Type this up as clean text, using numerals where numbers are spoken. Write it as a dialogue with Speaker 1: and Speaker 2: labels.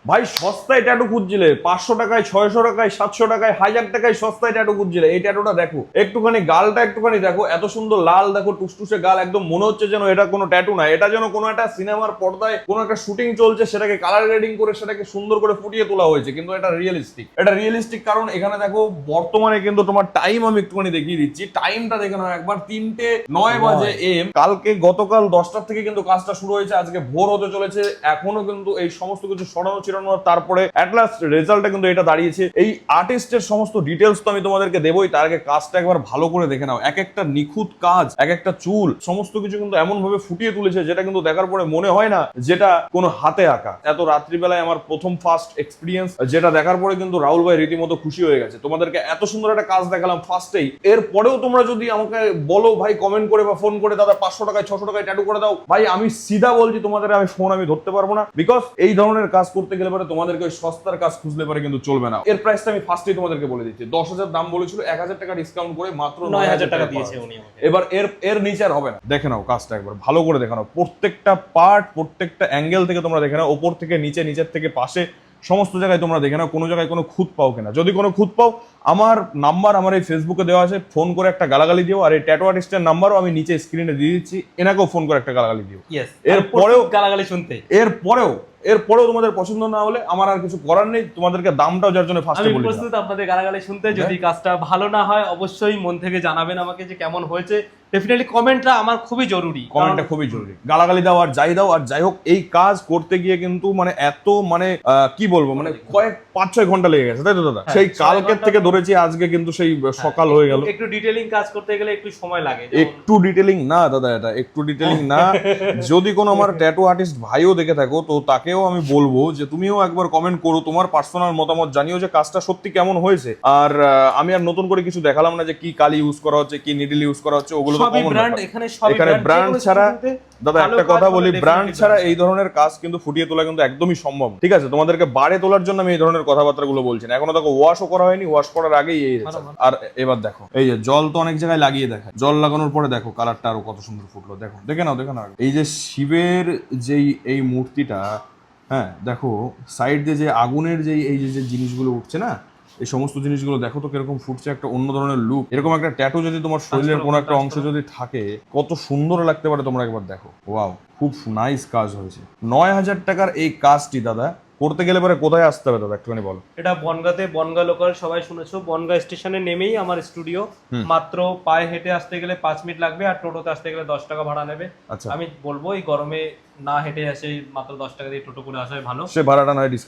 Speaker 1: ভাই সস্তায় ট্যাটু খুঁজছিলে 500 টাকায়, 600 টাকায়, 700 টাকায়, 1000 টাকায় সস্তায় ট্যাটু খুঁজছিলে, এই ট্যাটুটা দেখো একটুখানি, গালটা একটুখানি দেখো, এত সুন্দর লাল দেখো, টুসটুসে গাল, একদম মনে হচ্ছে যেন এটা কোনো ট্যাটু না, এটা যেন কোনো একটা সিনেমার পর্দায় কোনো একটা শুটিং চলছে, সেটাকে কালার গ্রেডিং করে সেটাকে সুন্দর করে ফুটিয়ে তোলা হয়েছে, কিন্তু এটা রিয়েলিস্টিক। এটা রিয়েলিস্টিক কারণ এখানে দেখো বর্তমানে কিন্তু তোমার টাইম আমি একটুখানি দেখিয়ে দিচ্ছি, টাইমটা দেখে নাও একবার, 3:09 বাজে এম। কালকে গতকাল 10টার থেকে কিন্তু কাজটা শুরু হয়েছে, আজকে ভোর হতে চলেছে, এখনো কিন্তু এই সমস্ত কিছু সরানো চিরানো, তারপরে অ্যাট লাস্ট রেজাল্টে কিন্তু এটা দাঁড়িয়েছে। এই আর্টিস্টের সমস্ত ডিটেলস তো আমি তোমাদেরকে দেবই, তার আগে কাজটা একবার ভালো করে দেখে নাও, এক একটা নিখুঁত কাজ, এক একটা চুল, সমস্ত কিছু কিন্তু এমন ভাবে ফুটিয়ে তুলেছে যেটা কিন্তু দেখার পরে মনে হয় না যেটা কোনো হাতে আঁকা। এত রাত্রিবেলায় আমার প্রথম ফার্স্ট এক্সপিরিয়েন্স, যেটা দেখার পরে কিন্তু রাহুল ভাই রীতিমতো খুশি হয়ে গেছে। তোমাদেরকে এত সুন্দর একটা কাজ দেখালাম ফার্স্টেই, এরপরেও তোমরা যদি আমাকে বলো ভাই কমেন্ট করে বা ফোন করে, দাদা 500 টাকায় 600 টাকায় ট্যাটু করে দাও, ভাই আমি সিধা বলছি তোমাদের, আমি ফোন আমি ধরতে পারবো না, বিকজ এই ধরনের কাজ করতে গেলে পরে তোমাদেরকে ওই সস্তার কাজ খুঁজলে পরে কিন্তু চলবে না। এর প্রাইসটা আমি ফার্স্টেই তোমাদেরকে বলে দিচ্ছি, 10,000 দাম বলেছিল, 1,000 টাকা ডিসকাউন্ট করে মাত্র 9,000 টাকা দিয়েছে উনি। এবার এর নিচে আর হবে না। দেখে নাও কাজটা একবার ভালো করে দেখে নাও, প্রত্যেকটা পার্ট, প্রত্যেকটা অ্যাঙ্গেল থেকে তোমরা দেখে নাও, ওপর থেকে নিচে, নিচের থেকে পাশে, সমস্ত জায়গায় তোমরা দেখে নাও কোনো জায়গায় কোনো খুঁত পাও কিনা। যদি কোনো খুঁত পাও, আমার নাম্বার আমার এই ফেসবুকে দেওয়া আছে, ফোন করে একটা গালাগালি দিও, আর এই ট্যাটু আর্টিস্টের নাম্বারও আমি নিচে স্ক্রিনে দিয়ে দিচ্ছি, এনাকেও ফোন করে একটা গালাগালি দিও। এরপরেও
Speaker 2: গালাগালি শুনতে,
Speaker 1: এরপরেও তোমাদের পছন্দ না হলে আমার আর কিছু করার নেই, তোমাদেরকে দামটাও যার জন্য ফার্স্টে বলি,
Speaker 2: প্রস্তুত আপনাদের গালাগালি শুনতে। যদি কাজটা ভালো না হয় অবশ্যই মন থেকে জানাবেন আমাকে যে কেমন হয়েছে। ডেফিনেটলি কমেন্টটা আমার খুবই জরুরি,
Speaker 1: কমেন্টটা খুবই জরুরি। গালাগালি দাও আর যাই দাও, আর যাই হোক এই কাজ করতে গিয়ে কিন্তু মানে এত মানে কি বলবো, মানে কয়েক 5-6 ঘন্টা লেগে গেছে, তাই তো দাদা? সেই কালকের থেকে ধরেছি, আজকে কিন্তু সেই সকাল হয়ে গেল।
Speaker 2: একটু ডিটেইলিং কাজ করতে গেলে একটু সময় লাগে।
Speaker 1: একটু ডিটেইলিং না দাদা, এটা একটু ডিটেইলিং না। যদি কোনো আমার ট্যাটু আর্টিস্ট ভাইও দেখে থাকো, তো তাকেও আমি বলবো যে তুমিও একবার কমেন্ট করো, তোমার পার্সোনাল মতামত জানিও যে কাজটা সত্যি কেমন হয়েছে। আর আমি আর নতুন করে কিছু দেখালাম না যে কি কালি ইউজ করা হচ্ছে, কি নিডল ইউজ করা হচ্ছে, ওগুলো তো কমন। এখানে ব্র্যান্ড ছাড়া দাদা একটা কথা বলি, ব্র্যান্ড ছাড়া এই ধরনের কাজ কিন্তু ফুটিয়ে তোলা কিন্তু একদমই সম্ভব, ঠিক আছে? তোমাদেরকে বাড়ে তোলার জন্য আমি এই ধরনের কথাবার্তা গুলো বলছি না। এখনো দেখো ওয়াশও করা হয়নি, ওয়াশ করার আগেই এই। আর এবার দেখো এই যে জল তো অনেক জায়গায় লাগিয়ে দেখায়, জল লাগানোর পরে দেখো কালারটা আরো কত সুন্দর ফুটলো, দেখো দেখে নাও, দেখে নাও। এই যে শিবের যেই এই মূর্তিটা, হ্যাঁ দেখো সাইড দিয়ে যে আগুনের যেই এই যে জিনিসগুলো উঠছে না, এই সমস্ত জিনিসগুলো দেখো তো কিরকম ফুটছে, একটা অন্য ধরনের লুক। এরকম একটা ট্যাটু যদি তোমার শরীরের কোনো একটা অংশ যদি থাকে, কত সুন্দর লাগতে পারে, তোমরা একবার দেখো। ওয়াও, খুব নাইস কাজ হয়েছে। 9,000 টাকার এই কাজটি দাদা করতে গেলে পরে কোথায় আসতে হবে দাদা একটুখানি বলো।
Speaker 2: এটা বনগাঁতে, বনগাঁ লোকাল সবাই শুনেছো, বনগাঁ স্টেশনে নেমেই আমার স্টুডিও। মাত্র পায়ে হেঁটে আসতে গেলে 5 মিনিট লাগবে, আর টোটোতে আসতে গেলে 10 টাকা ভাড়া নেবে। আমি বলবো এই গরমে না হেঁটে আসে, মাত্র 10 টাকা দিয়ে টোটো করে আসাই ভালো।
Speaker 1: সে ভাড়াটা নয় ডিসকাউন্ট